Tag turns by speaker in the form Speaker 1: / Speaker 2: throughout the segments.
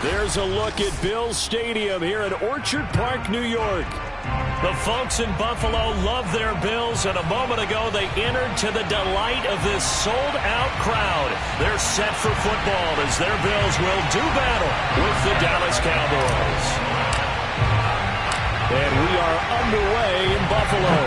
Speaker 1: There's a look at Bills Stadium here at Orchard Park, New York. The folks in Buffalo love their Bills, and a moment ago they entered to the delight of this sold-out crowd. They're set for football as their Bills will do battle with the Dallas Cowboys. And we are underway in Buffalo.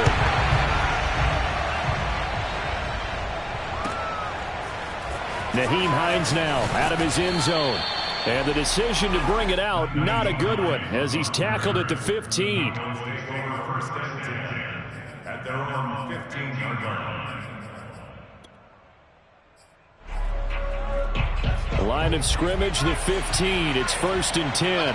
Speaker 1: Nyheim Hines now out of his end zone. And the decision to bring it out, not a good one, as he's tackled at the 15.
Speaker 2: At their own 15-yard line.
Speaker 1: The line of scrimmage, the 15. It's 1st and 10.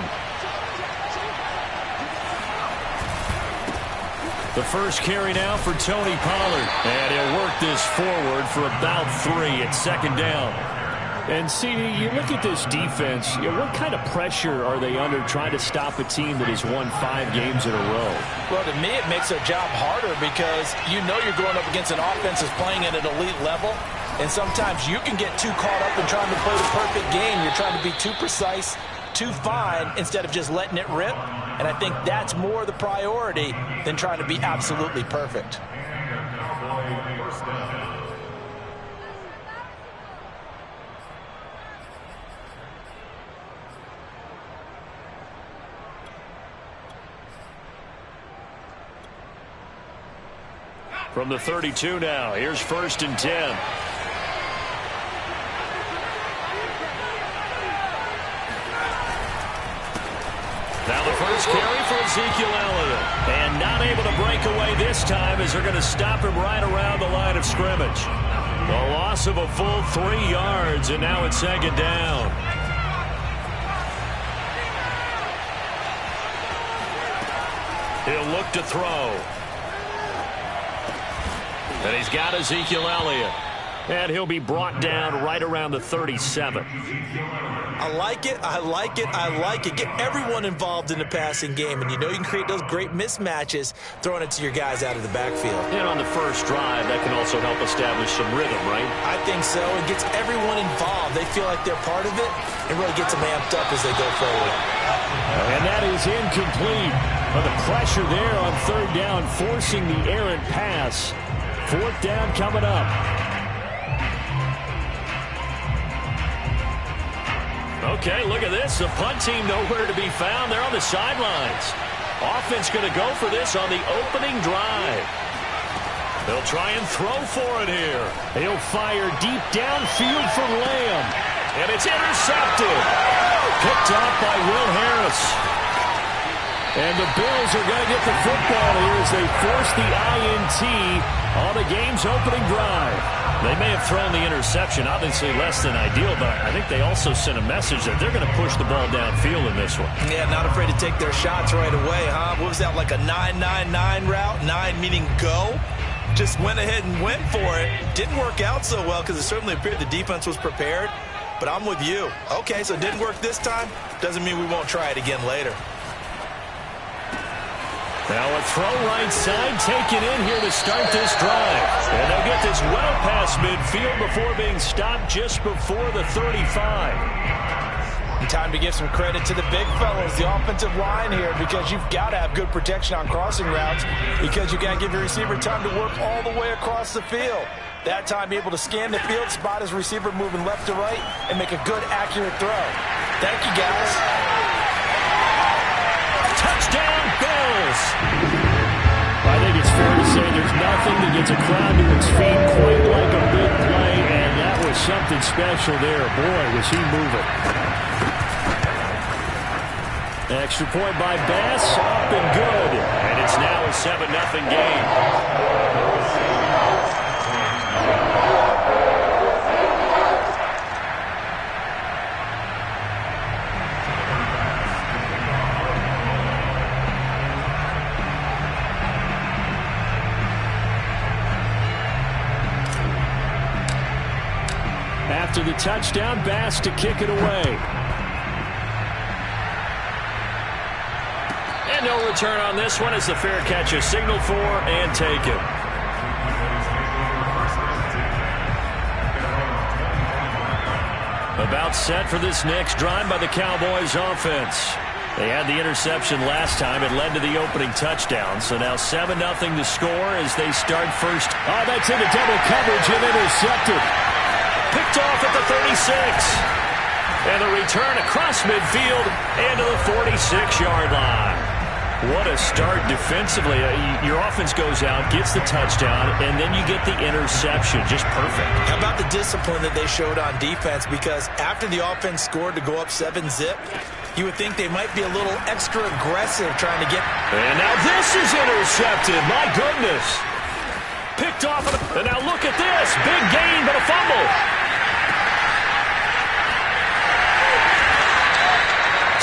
Speaker 1: The first carry now for Tony Pollard. And he'll work this forward for about 3 at 2nd down. And, CD, you look at this defense, what kind of pressure are they under trying to stop a team that has won 5 games in a row?
Speaker 3: Well, to me, it makes their job harder because you know you're going up against an offense that's playing at an elite level, and sometimes you can get too caught up in trying to play the perfect game. You're trying to be too precise, too fine, instead of just letting it rip. And I think that's more the priority than trying to be absolutely perfect.
Speaker 1: From the 32 now, here's 1st and 10. Now the first carry for Ezekiel Elliott. And not able to break away this time as they're going to stop him right around the line of scrimmage. The loss of a full 3 yards, and now it's 2nd down. He'll look to throw. And he's got Ezekiel Elliott. And he'll be brought down right around the 37.
Speaker 3: I like it. I like it. I like it. Get everyone involved in the passing game. And you know you can create those great mismatches throwing it to your guys out of the backfield.
Speaker 1: And on the first drive, that can also help establish some rhythm, right?
Speaker 3: I think so. It gets everyone involved. They feel like they're part of it and really gets them amped up as they go forward.
Speaker 1: And that is incomplete. But the pressure there on 3rd down, forcing the errant pass. 4th down coming up. Okay, look at this. The punt team nowhere to be found. They're on the sidelines. Offense going to go for this on the opening drive. They'll try and throw for it here. He'll fire deep downfield from Lamb. And it's intercepted. Picked off by Will Harris. And the Bills are going to get the football here as they force the INT on the game's opening drive. They may have thrown the interception, obviously less than ideal, but I think they also sent a message that they're going to push the ball downfield in this one.
Speaker 3: Yeah, not afraid to take their shots right away, huh? What was that, like a 9-9-9 route? 9 meaning go? Just went ahead and went for it. Didn't work out so well because it certainly appeared the defense was prepared, but I'm with you. Okay, so it didn't work this time. Doesn't mean we won't try it again later.
Speaker 1: Now a throw right side taken in here to start this drive. And they'll get this well past midfield before being stopped just before the 35.
Speaker 3: And time to give some credit to the big fellas, the offensive line here, because you've got to have good protection on crossing routes because you got to give your receiver time to work all the way across the field. That time be able to scan the field, spot his receiver moving left to right, and make a good, accurate throw. Thank you, guys.
Speaker 1: Touchdown, Bills! I think it's fair to say there's nothing that gets a crowd to its feet quite like a big play, and that was something special there. Boy, was he moving. Extra point by Bass, up and good. And it's now a 7-0 game. After the touchdown, Bass to kick it away. And no return on this one as the fair catch is signaled for and taken. About set for this next drive by the Cowboys offense. They had the interception last time. It led to the opening touchdown. So now 7-0 to score as they start first.
Speaker 4: Oh, that's into double coverage and intercepted.
Speaker 1: Picked off at the 36. And the return across midfield and to the 46-yard line. What a start defensively. Your offense goes out, gets the touchdown, and then you get the interception. Just perfect.
Speaker 3: How about the discipline that they showed on defense? Because after the offense scored to go up 7-zip, you would think they might be a little extra aggressive trying to get.
Speaker 1: And now this is intercepted. My goodness. Picked off. And now look at this. Big gain, but a fumble.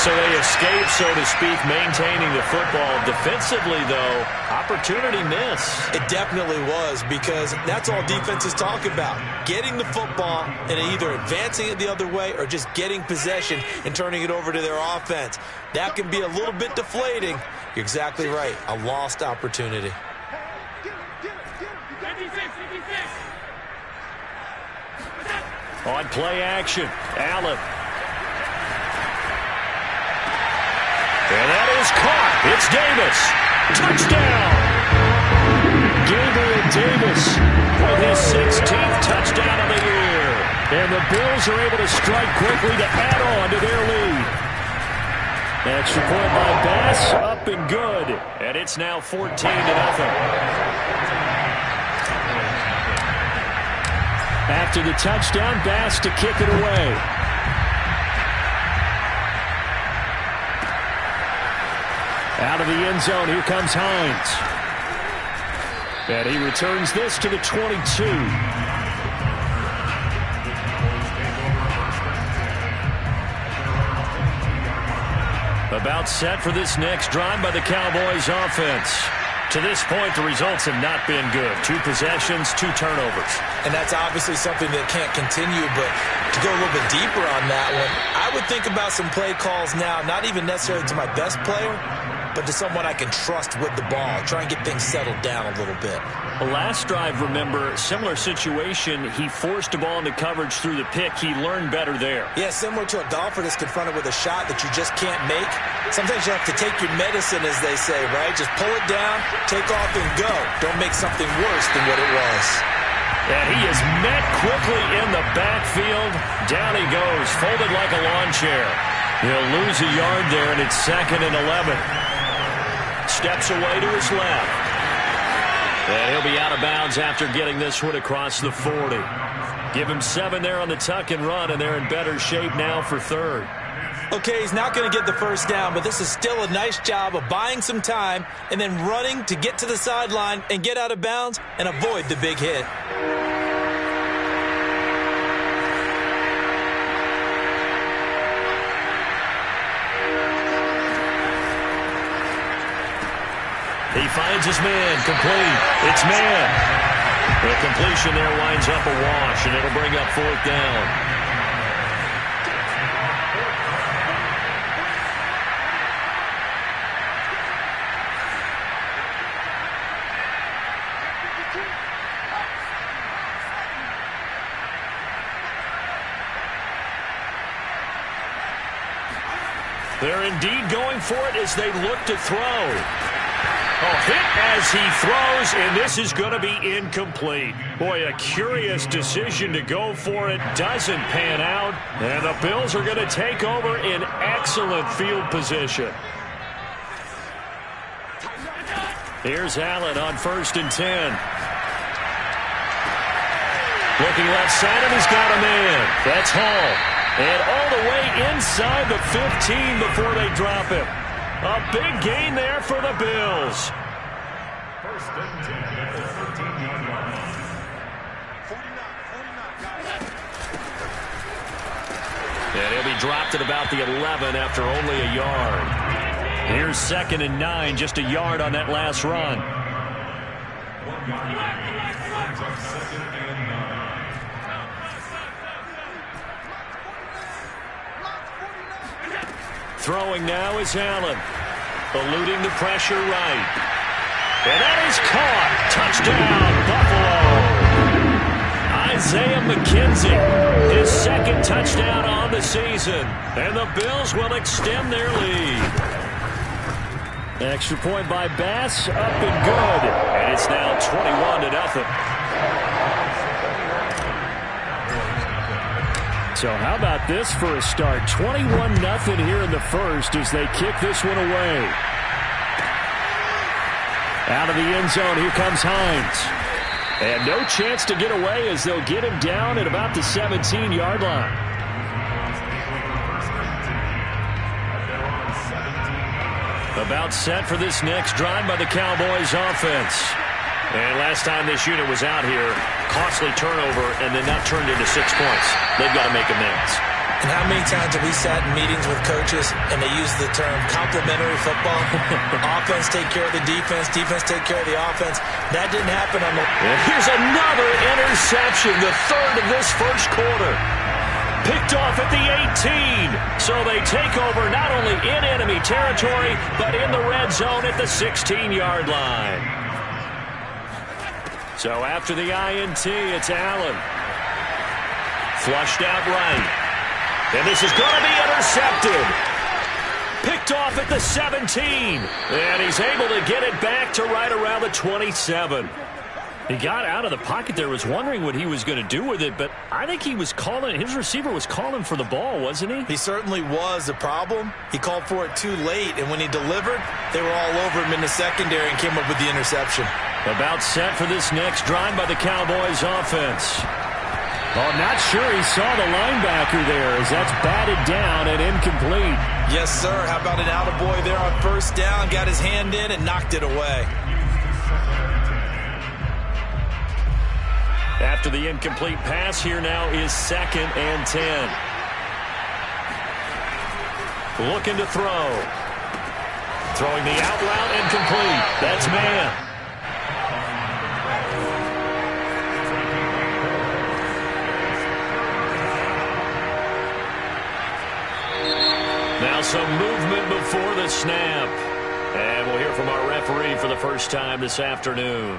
Speaker 1: So they escape, so to speak, maintaining the football. Defensively, though, opportunity miss.
Speaker 3: It definitely was, because that's all defenses talk about. Getting the football and either advancing it the other way or just getting possession and turning it over to their offense. That can be a little bit deflating. You're exactly right. A lost opportunity.
Speaker 1: On play action, Allen. And that is caught. It's Davis. Touchdown. Gabriel Davis with his 16th touchdown of the year. And the Bills are able to strike quickly to add on to their lead. Extra point by Bass, up and good. And it's now 14-0. After the touchdown, Bass to kick it away. Out of the end zone, here comes Hines. And he returns this to the 22. About set for this next drive by the Cowboys offense. To this point, the results have not been good. 2 possessions, 2 turnovers.
Speaker 3: And that's obviously something that can't continue, but to go a little bit deeper on that one, I would think about some play calls now, not even necessarily to my best player, but to someone I can trust with the ball. Try and get things settled down a little bit.
Speaker 1: The last drive, remember, similar situation. He forced the ball into coverage through the pick. He learned better there.
Speaker 3: Yeah, similar to a golfer that's confronted with a shot that you just can't make. Sometimes you have to take your medicine, as they say, right? Just pull it down, take off, and go. Don't make something worse than what it was.
Speaker 1: And he is met quickly in the backfield. Down he goes, folded like a lawn chair. He'll lose a yard there, and it's 2nd and 11. Steps away to his left. And he'll be out of bounds after getting this one across the 40. Give him 7 there on the tuck and run, and they're in better shape now for 3rd.
Speaker 3: Okay, he's not going to get the first down, but this is still a nice job of buying some time and then running to get to the sideline and get out of bounds and avoid the big hit.
Speaker 1: He finds his man, complete. It's man. The completion there winds up a wash, and it'll bring up 4th down. They're indeed going for it as they look to throw. Hit as he throws, and this is going to be incomplete. Boy, a curious decision to go for it. Doesn't pan out, and the Bills are going to take over in excellent field position. Here's Allen on 1st and 10. Looking left side, and he's got a man. That's Hall. And all the way inside the 15 before they drop him. A big gain there for the Bills. And he'll be dropped at about the 11 after only a yard. Here's 2nd and 9, just a yard on that last run. Throwing now is Allen. Eluding the pressure right. And that is caught. Touchdown, Buffalo. Isaiah McKenzie, his second touchdown on the season. And the Bills will extend their lead. Extra point by Bass, up and good. And it's now 21-0. So how about this for a start? 21-0 here in the first as they kick this one away. Out of the end zone, here comes Hines. And no chance to get away as they'll get him down at about the 17-yard line. About set for this next drive by the Cowboys offense. And last time this unit was out here, costly turnover and then not turned into 6 points. They've got to make amends.
Speaker 3: And how many times have we sat in meetings with coaches and they use the term complementary football? Offense take care of the defense, defense take care of the offense. That didn't happen on the...
Speaker 1: And here's another interception, the third of this first quarter. Picked off at the 18. So they take over not only in enemy territory, but in the red zone at the 16-yard line. So after the INT, it's Allen. Flushed out right. And this is going to be intercepted. Picked off at the 17. And he's able to get it back to right around the 27. He got out of the pocket there, was wondering what he was going to do with it, but I think he was calling, his receiver was calling for the ball, wasn't he?
Speaker 3: He certainly was. The problem, he called for it too late, and when he delivered, they were all over him in the secondary and came up with the interception.
Speaker 1: About set for this next drive by the Cowboys offense. Oh, not sure he saw the linebacker there as that's batted down and incomplete.
Speaker 3: Yes, sir. How about an attaboy there on first down? Got his hand in and knocked it away.
Speaker 1: After the incomplete pass, here now is 2nd and 10. Looking to throw. Throwing the out route and complete. That's man. Now some movement before the snap. And we'll hear from our referee for the first time this afternoon.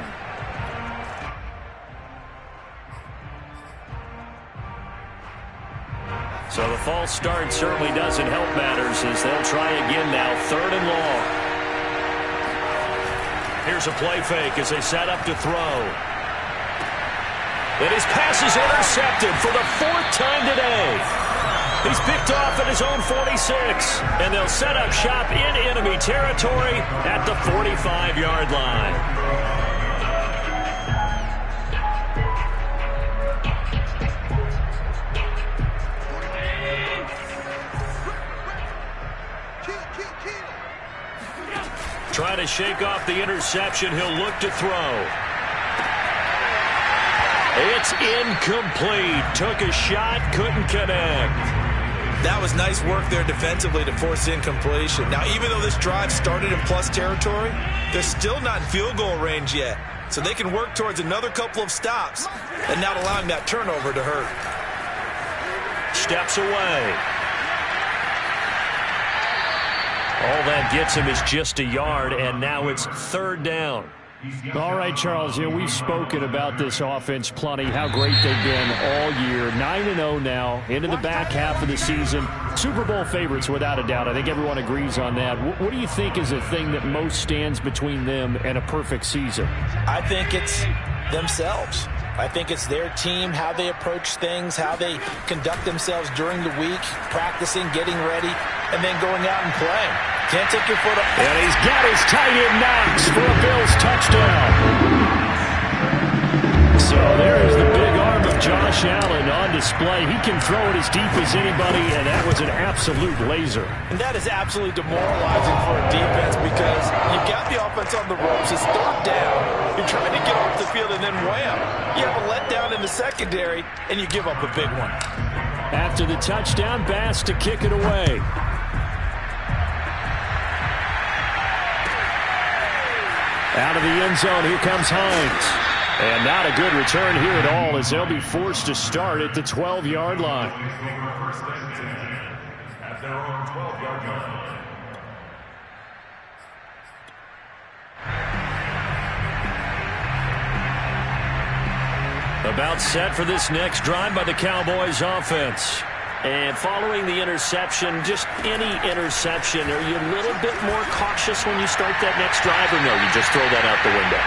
Speaker 1: So the false start certainly doesn't help matters as they'll try again now, 3rd and long. Here's a play fake as they set up to throw. And his pass is intercepted for the 4th time today. He's picked off at his own 46, and they'll set up shop in enemy territory at the 45-yard line. Trying to shake off the interception. He'll look to throw. It's incomplete. Took a shot, couldn't connect.
Speaker 3: That was nice work there defensively to force incompletion. Now, even though this drive started in plus territory, they're still not in field goal range yet. So they can work towards another couple of stops and not allowing that turnover to hurt.
Speaker 1: Steps away. All that gets him is just a yard, and now it's 3rd down.
Speaker 4: All right, Charles, we've spoken about this offense plenty, how great they've been all year. 9-0 now, into the back half of the season. Super Bowl favorites, without a doubt. I think everyone agrees on that. What do you think is the thing that most stands between them and a perfect season?
Speaker 3: I think it's themselves. I think it's their team, how they approach things, how they conduct themselves during the week, practicing, getting ready, and then going out and playing. Can't take your foot off.
Speaker 4: And he's got his tight end Knox for a Bills touchdown. So there is the big arm of Josh Allen on display. He can throw it as deep as anybody, and that was an absolute laser.
Speaker 3: And that is absolutely demoralizing for a defense because you've got the offense on the ropes. It's 3rd down. You're trying to get off the field, and then wham. You have a letdown in the secondary, and you give up a big one.
Speaker 4: After the touchdown, Bass to kick it away. Out of the end zone, here comes Hines. And not a good return here at all as they'll be forced to start at the 12-yard line.
Speaker 2: At their own 12-yard line.
Speaker 1: About set for this next drive by the Cowboys offense. And following the interception, just any interception, are you a little bit more cautious when you start that next drive, or no, you just throw that out the window?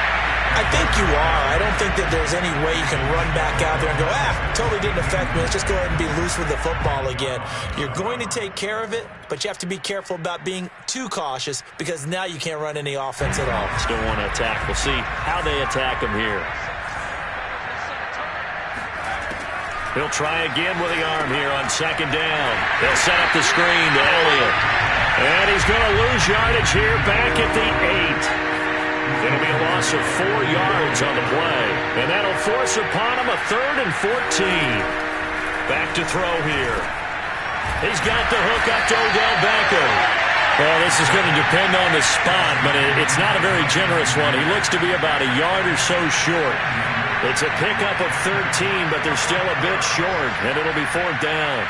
Speaker 3: I think you are. I don't think that there's any way you can run back out there and go, totally didn't affect me. Let's just go ahead and be loose with the football again. You're going to take care of it, but you have to be careful about being too cautious because now you can't run any offense at all.
Speaker 1: Still want to attack. We'll see how they attack him here. He'll try again with the arm here on second down. They'll set up the screen to Elliott. And he's going to lose yardage here back at the 8. It'll be a loss of 4 yards on the play. And that'll force upon him a 3rd and 14. Back to throw here. He's got the hook up to Odell Beckham. Well, this is going to depend on the spot, but it's not a very generous one. He looks to be about a yard or so short. It's a pickup of 13, but they're still a bit short, and it'll be 4th down.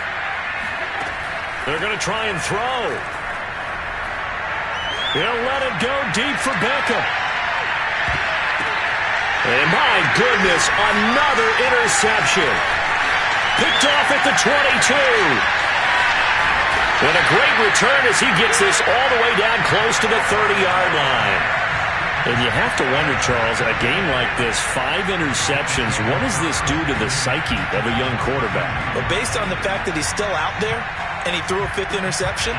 Speaker 1: They're going to try and throw. He'll let it go deep for Beckham. And my goodness, another interception. Picked off at the 22. And a great return as he gets this all the way down close to the 30-yard line. And you have to wonder, Charles, a game like this, 5 interceptions, what does this do to the psyche of a young quarterback?
Speaker 3: Well, based on the fact that he's still out there and he threw a 5th interception,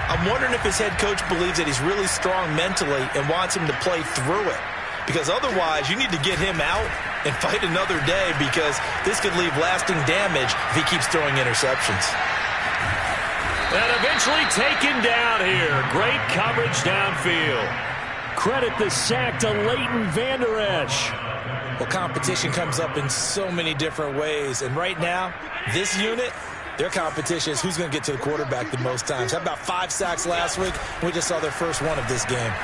Speaker 3: I'm wondering if his head coach believes that he's really strong mentally and wants him to play through it. Because otherwise, you need to get him out and fight another day because this could leave lasting damage if he keeps throwing interceptions.
Speaker 1: And eventually taken down here. Great coverage downfield.
Speaker 4: Credit the sack to Leighton Vander Esch.
Speaker 3: Well, competition comes up in so many different ways. And right now, this unit, their competition is who's going to get to the quarterback the most times. How about 5 sacks last week? We just saw their first one of this game.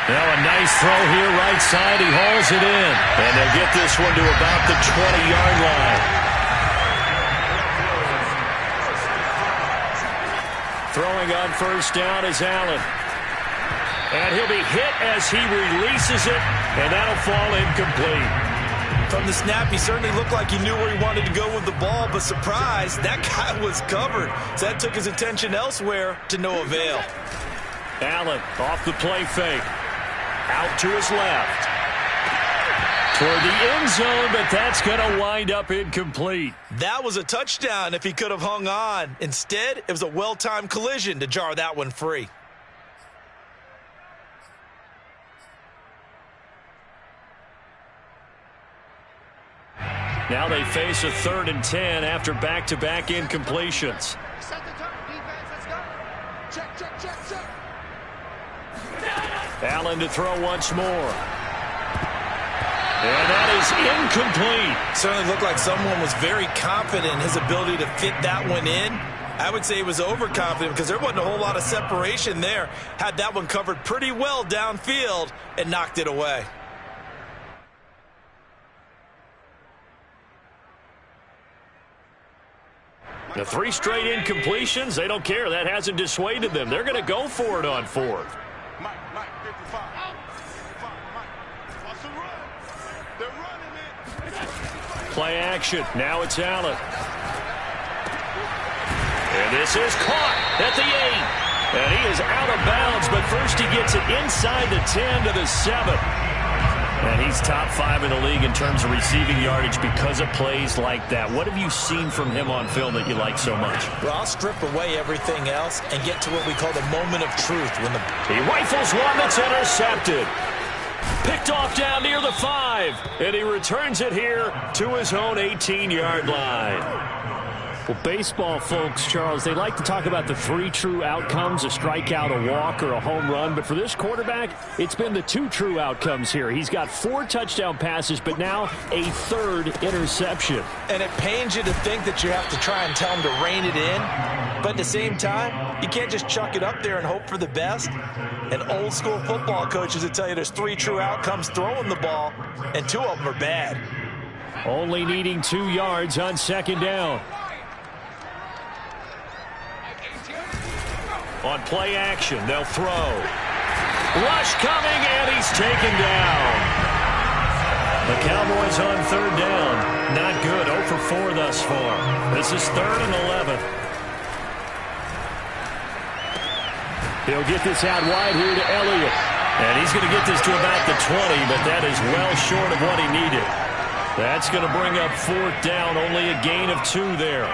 Speaker 1: Now a nice throw here right side. He hauls it in. And they'll get this one to about the 20-yard line. Throwing on first down is Allen. And he'll be hit as he releases it, and that'll fall incomplete.
Speaker 3: From the snap, he certainly looked like he knew where he wanted to go with the ball, but surprise, that guy was covered. So that took his attention elsewhere to no avail.
Speaker 1: Allen off the play fake. Out to his left. Toward the end zone, but that's going to wind up incomplete.
Speaker 3: That was a touchdown if he could have hung on. Instead, it was a well-timed collision to jar that one free.
Speaker 1: Now they face a 3rd and 10 after back-to-back incompletions. Allen to throw once more. And that is incomplete.
Speaker 3: Certainly looked like someone was very confident in his ability to fit that one in. I would say he was overconfident because there wasn't a whole lot of separation there. Had that one covered pretty well downfield and knocked it away.
Speaker 1: The 3 straight incompletions, they don't care. That hasn't dissuaded them. They're going to go for it on 4th. Play action. Now it's Allen. And this is caught at the 8. And he is out of bounds, but first he gets it inside the 10 to the 7. And he's top 5 in the league in terms of receiving yardage because of plays like that. What have you seen from him on film that you like so much?
Speaker 3: Well, I'll strip away everything else and get to what we call the moment of truth. When
Speaker 1: he rifles one that's intercepted. Picked off down near the 5. And he returns it here to his own 18-yard line.
Speaker 4: Well, baseball folks, Charles, they like to talk about the 3 true outcomes, a strikeout, a walk, or a home run. But for this quarterback, it's been the 2 true outcomes here. He's got 4 touchdown passes, but now a 3rd interception.
Speaker 3: And it pains you to think that you have to try and tell him to rein it in. But at the same time, you can't just chuck it up there and hope for the best. And old school football coaches will tell you there's 3 true outcomes throwing the ball, and 2 of them are bad.
Speaker 4: Only needing 2 yards on second down.
Speaker 1: On play action, they'll throw. Rush coming, and he's taken down. The Cowboys on third down. Not good. 0 for 4 thus far. This is 3rd and 11.
Speaker 4: He'll get this out wide here to Elliott.
Speaker 1: And he's going to get this to about the 20, but that is well short of what he needed. That's going to bring up 4th down. Only a gain of 2 there.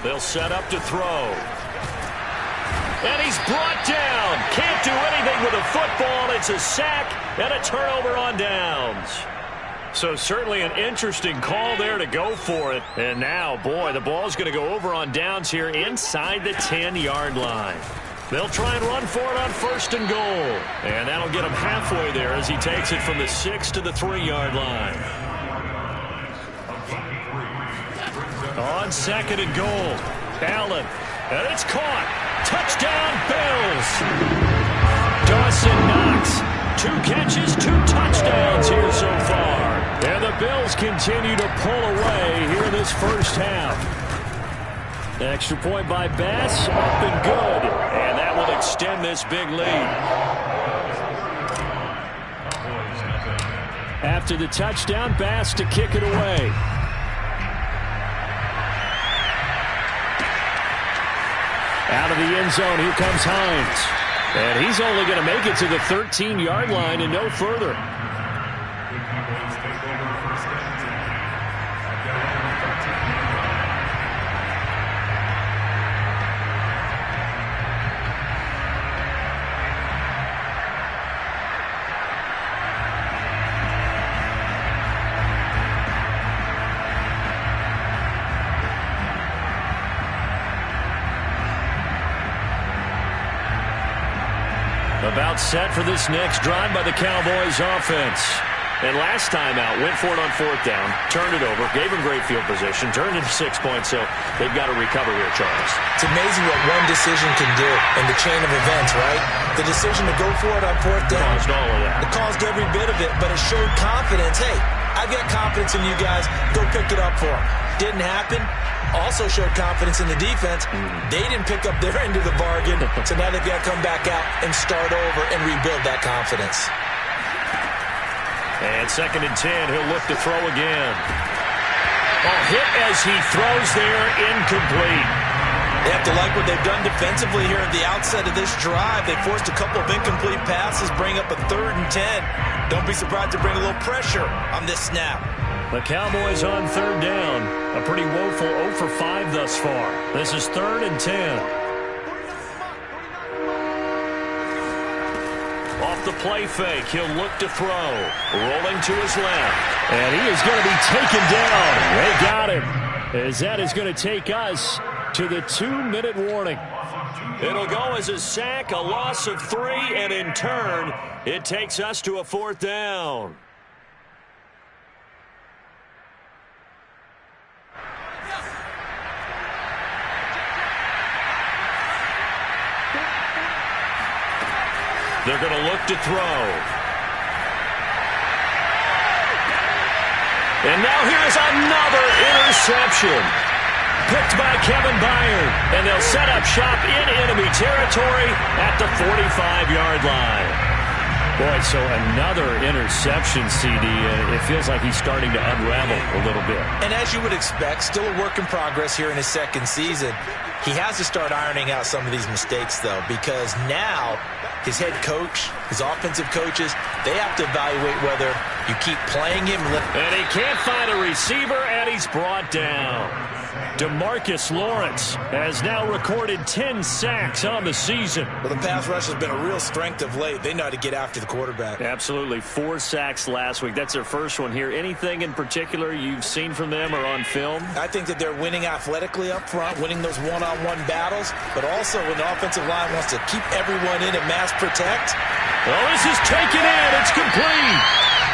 Speaker 1: They'll set up to throw. And he's brought down. Can't do anything with a football. It's a sack and a turnover on downs. So certainly an interesting call there to go for it. And now, boy, the ball's going to go over on downs here inside the 10-yard line. They'll try and run for it on 1st and goal. And that'll get him halfway there as he takes it from the 6 to the 3-yard line. On 2nd and goal, Allen. And it's caught. Touchdown, Bills. Dawson Knox. 2 catches, 2 touchdowns here so far. And the Bills continue to pull away here in this first half. Extra point by Bass, up and good. And that will extend this big lead.
Speaker 4: After the touchdown, Bass to kick it away. Out of the end zone, here comes Hines. And he's only going to make it to the 13-yard line and no further.
Speaker 1: About set for this next drive by the Cowboys offense. And last time out, went for it on 4th down, turned it over, gave him great field position, turned it 6 points, so they've got to recover here, Charles.
Speaker 3: It's amazing what one decision can do in the chain of events, right? The decision to go for it on 4th down.
Speaker 1: Caused all of that.
Speaker 3: It caused every bit of it, but it showed confidence. Hey, I've got confidence in you guys. Go pick it up for them. Didn't happen. Also showed confidence in the defense. They didn't pick up their end of the bargain, so now they've got to come back out and start over and rebuild that confidence.
Speaker 1: And 2nd and 10, he'll look to throw again. Oh, hit as he throws there, incomplete.
Speaker 3: They have to like what they've done defensively here at the outset of this drive. They forced a couple of incomplete passes, bring up a 3rd and 10. Don't be surprised to bring a little pressure on this snap.
Speaker 1: The Cowboys on 3rd down. A pretty woeful 0 for 5 thus far. This is 3rd and 10. Off the play fake, he'll look to throw. Rolling to his left.
Speaker 4: And he is going to be taken down. They got him. As that is going to take us to the 2-minute warning.
Speaker 1: It'll go as a sack, a loss of 3, and in turn, it takes us to a 4th down. They're going to look to throw. And now here's another interception. Picked by Kevin Byard. And they'll set up shop in enemy territory at the 45-yard line. Boy, so another interception, CD. It feels like he's starting to unravel a little bit.
Speaker 3: And as you would expect, still a work in progress here in his 2nd season. He has to start ironing out some of these mistakes, though, because now his head coach, his offensive coaches, they have to evaluate whether you keep playing him.
Speaker 1: And he can't find a receiver, and he's brought down. DeMarcus Lawrence has now recorded 10 sacks on the season.
Speaker 3: Well, the pass rush has been a real strength of late. They know how to get after the quarterback.
Speaker 1: Absolutely. 4 sacks last week. That's their first one here. Anything in particular you've seen from them or on film?
Speaker 3: I think that they're winning athletically up front, winning those one-on-one battles, but also when the offensive line wants to keep everyone in and mass protect.
Speaker 1: Well, this is taken in. It's complete.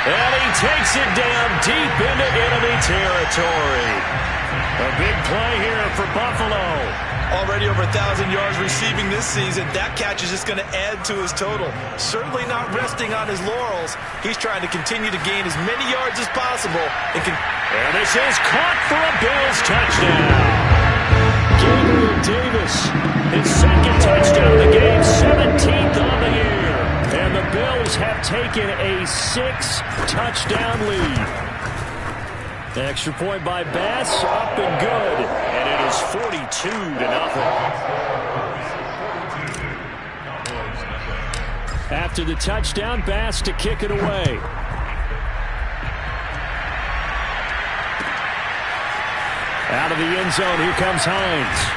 Speaker 1: And he takes it down deep into enemy territory. A big play here for Buffalo.
Speaker 3: Already over 1,000 yards receiving this season. That catch is just going to add to his total. Certainly not resting on his laurels. He's trying to continue to gain as many yards as possible.
Speaker 1: And this is caught for a Bills touchdown.
Speaker 4: Gabriel Davis
Speaker 1: His second touchdown of the game, 17th on the year. And the Bills have taken a 6-touchdown lead. Extra point by Bass, up and good. And it is 42-0. After the touchdown, Bass to kick it away. Out of the end zone, here comes Hines.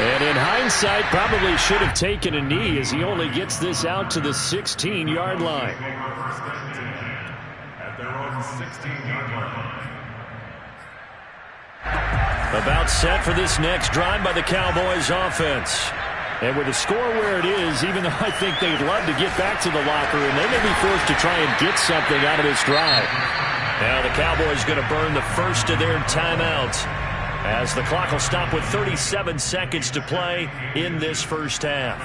Speaker 1: And in hindsight, probably should have taken a knee as he only gets this out to the 16-yard line.
Speaker 2: At their own 16-yard line.
Speaker 1: About set for this next drive by the Cowboys offense. And with the score where it is, even though I think they'd love to get back to the locker room, they may be forced to try and get something out of this drive. Now the Cowboys going to burn the first of their timeouts as the clock will stop with 37 seconds to play in this first half.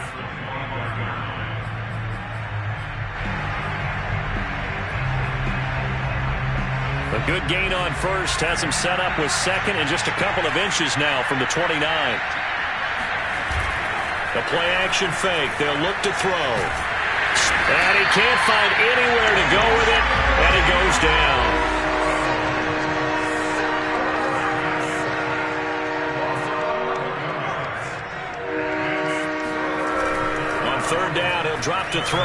Speaker 1: A good gain on first has him set up with second and just a couple of inches now from the 29. The play action fake. They'll look to throw. And he can't find anywhere to go with it, and it goes down. Third down, he'll drop to throw.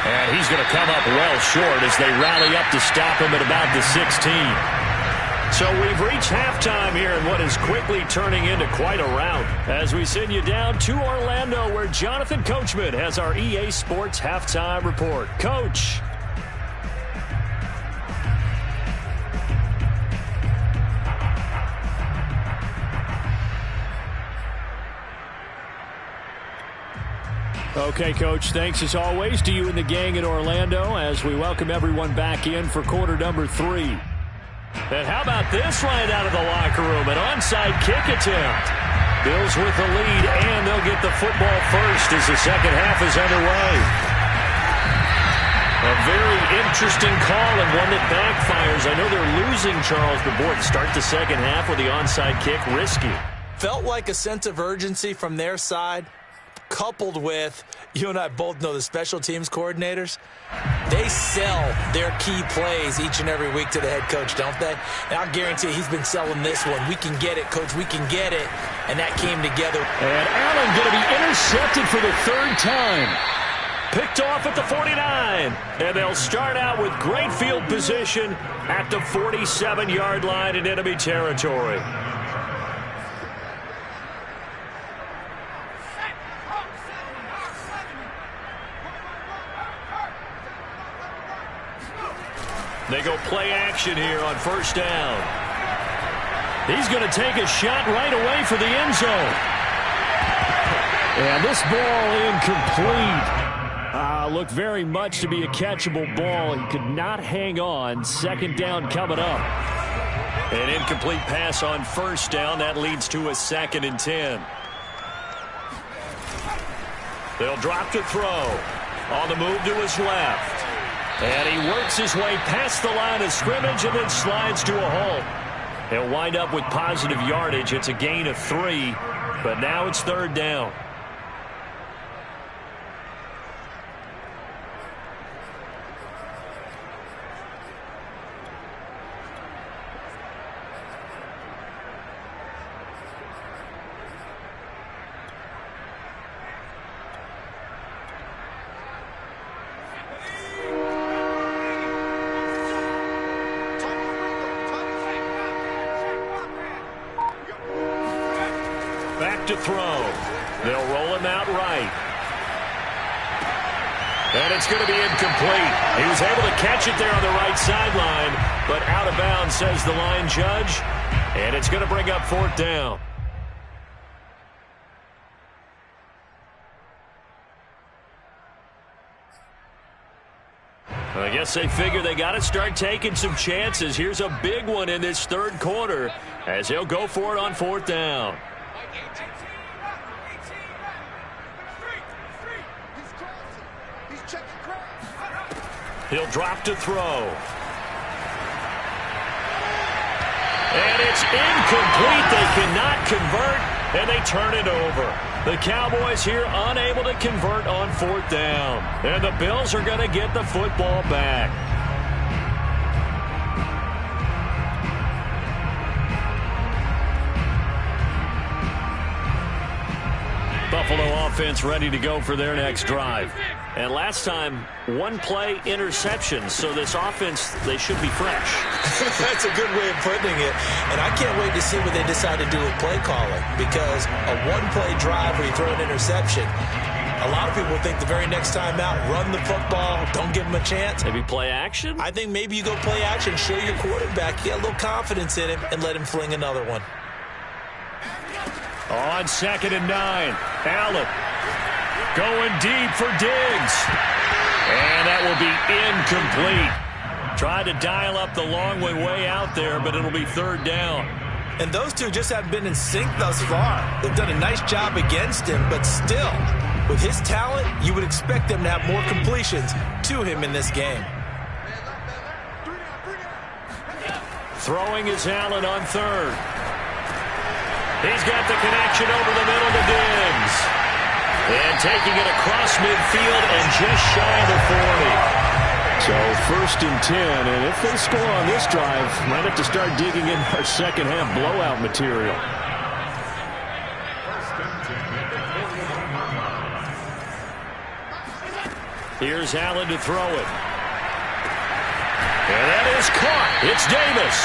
Speaker 1: And he's going to come up well short as they rally up to stop him at about the 16. So we've reached halftime here in what is quickly turning into quite a rout as we send you down to Orlando where Jonathan Coachman has our EA Sports Halftime Report. Coach.
Speaker 4: Okay, Coach, thanks as always to you and the gang in Orlando as we welcome everyone back in for quarter number 3.
Speaker 1: And how about this right out of the locker room? An onside kick attempt. Bills with the lead, and they'll get the football first as the second half is underway. A very interesting call and one that backfires. I know they're losing, Charles, but boy, to start the second half with the onside kick, risky.
Speaker 3: Felt like a sense of urgency from their side, coupled with, you and I both know the special teams coordinators, they sell their key plays each and every week to the head coach, don't they? And I'll guarantee he's been selling this one. We can get it, Coach. We can get it. And that came together.
Speaker 1: And Allen going to be intercepted for the third time. Picked off at the 49. And they'll start out with great field position at the 47-yard line in enemy territory. They go play action here on first down. He's going to take a shot right away for the end zone. And this ball incomplete. Looked very much to be a catchable ball. He could not hang on. Second down coming up. An incomplete pass on first down. That leads to a 2nd and 10. They'll drop to throw. On the move to his left. And he works his way past the line of scrimmage and then slides to a halt. He'll wind up with positive yardage. It's a gain of 3, but now it's third down. To throw. They'll roll him out right. And it's going to be incomplete. He was able to catch it there on the right sideline, but out of bounds, says the line judge. And it's going to bring up fourth down. I guess they figure they got to start taking some chances. Here's a big one in this third quarter as he'll go for it on fourth down. He'll drop to throw. And it's incomplete. They cannot convert. and they turn it over. The Cowboys here unable to convert on 4th down. And the Bills are going to get the football back. Buffalo offense ready to go for their next drive. And last time, one-play interception, so this offense, they should be fresh.
Speaker 3: That's a good way of putting it. And I can't wait to see what they decide to do with play calling, because a one-play drive where you throw an interception, a lot of people think the very next time out, run the football, don't give them a chance.
Speaker 1: Maybe play action?
Speaker 3: I think maybe you go play action, show your quarterback, get a little confidence in him, and let him fling another one.
Speaker 1: On 2nd and 9, Allen going deep for Diggs. And that will be incomplete. Tried to dial up the long way out there, but it'll be 3rd down.
Speaker 3: And those two just haven't been in sync thus far. They've done a nice job against him, but still, with his talent, you would expect them to have more completions to him in this game.
Speaker 1: Throwing is Allen on 3rd. He's got the connection over the middle to Diggs. And taking it across midfield and just shy of the 40.
Speaker 4: So 1st and 10, and if they score on this drive, might have to start digging in our second-half blowout material.
Speaker 1: Here's Allen to throw it. And that is caught. It's Davis.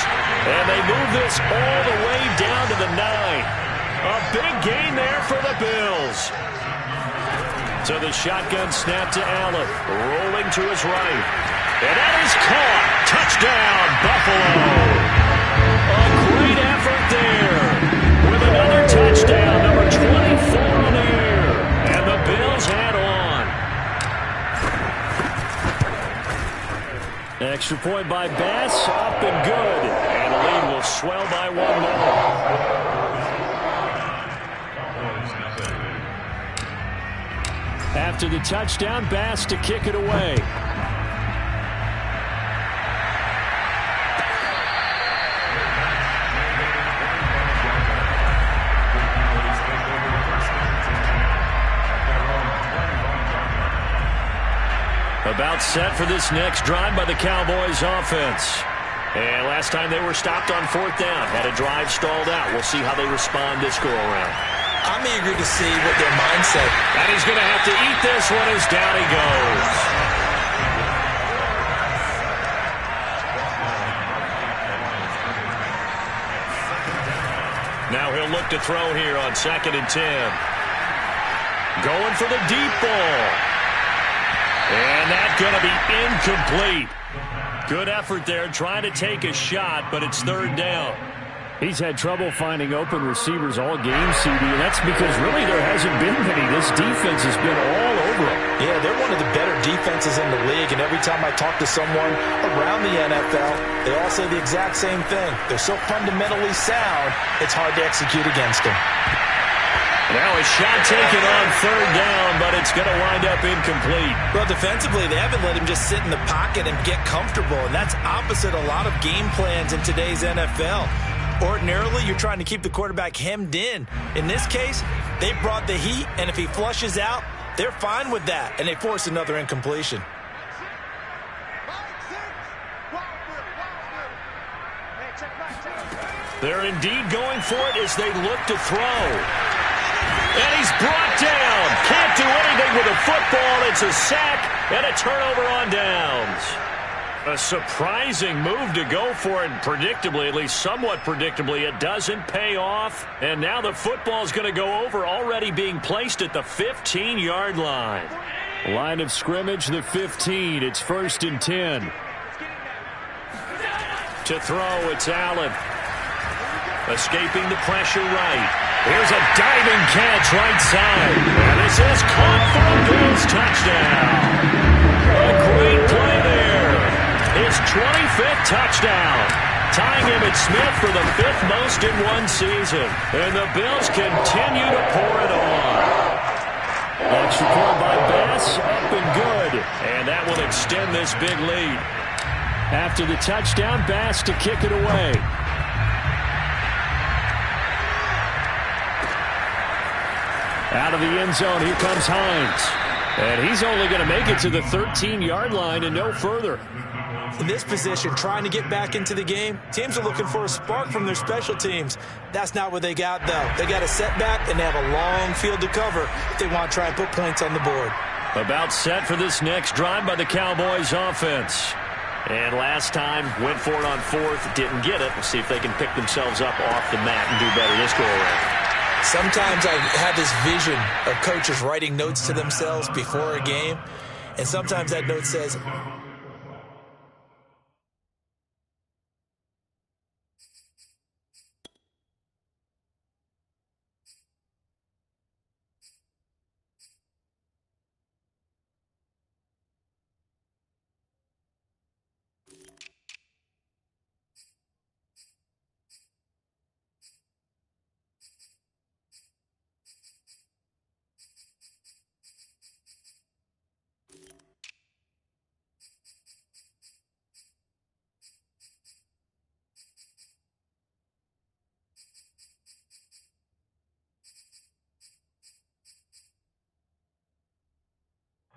Speaker 1: And they move this all the way down to the 9. A big gain there for the Bills. So the shotgun snap to Allen. Rolling to his right. And that is caught. Touchdown, Buffalo. A great effort there. With another touchdown, number 24 on the air. And the Bills head on.
Speaker 4: Extra point by Bass, up and good.
Speaker 1: And the lead will swell by 1 more.
Speaker 4: After the touchdown, Bass to kick it away.
Speaker 1: About set for this next drive by the Cowboys offense. And last time they were stopped on 4th down, had a drive stalled out. We'll see how they respond this go-around.
Speaker 3: I'm eager to see what their mindset.
Speaker 1: And he's going to have to eat this one as down he goes. Now he'll look to throw here on 2nd and 10. Going for the deep ball. And that's going to be incomplete. Good effort there, trying to take a shot, but it's 3rd down.
Speaker 4: He's had trouble finding open receivers all game, CD, and that's because really there hasn't been many. This defense has been all over him.
Speaker 3: Yeah, they're one of the better defenses in the league, and every time I talk to someone around the NFL, they all say the exact same thing. They're so fundamentally sound, it's hard to execute against them.
Speaker 1: Now a shot taken on 3rd down, but it's going to wind up incomplete.
Speaker 3: Well, defensively, they haven't let him just sit in the pocket and get comfortable, and that's opposite a lot of game plans in today's NFL. Ordinarily, you're trying to keep the quarterback hemmed in. In this case, they brought the heat, and if he flushes out, they're fine with that, and they force another incompletion.
Speaker 1: They're indeed going for it as they look to throw. And he's brought down. Can't do anything with a football. It's a sack and a turnover on downs. A surprising move to go for it, and predictably, at least somewhat predictably, it doesn't pay off. And now the football's going to go over, already being placed at the 15-yard line.
Speaker 4: Line of scrimmage, the 15. It's 1st and 10.
Speaker 1: To throw, it's Allen. Escaping the pressure right. Here's a diving catch right side. And this is caught for a Bills touchdown. A great play there. His 25th touchdown. Tying Emmitt Smith for the 5th most in one season. And the Bills continue to pour it on.
Speaker 4: Extra point by Bass, up and good.
Speaker 1: And that will extend this big lead.
Speaker 4: After the touchdown, Bass to kick it away. Out of the end zone, here comes Hines. And he's only going to make it to the 13-yard line and no further.
Speaker 3: In this position, trying to get back into the game, teams are looking for a spark from their special teams. That's not what they got, though. They got a setback, and they have a long field to cover if they want to try and put points on the board.
Speaker 1: About set for this next drive by the Cowboys offense. And last time, went for it on fourth, didn't get it. We'll see if they can pick themselves up off the mat and do better this go-around.
Speaker 3: Sometimes I have this vision of coaches writing notes to themselves before a game, and sometimes that note says,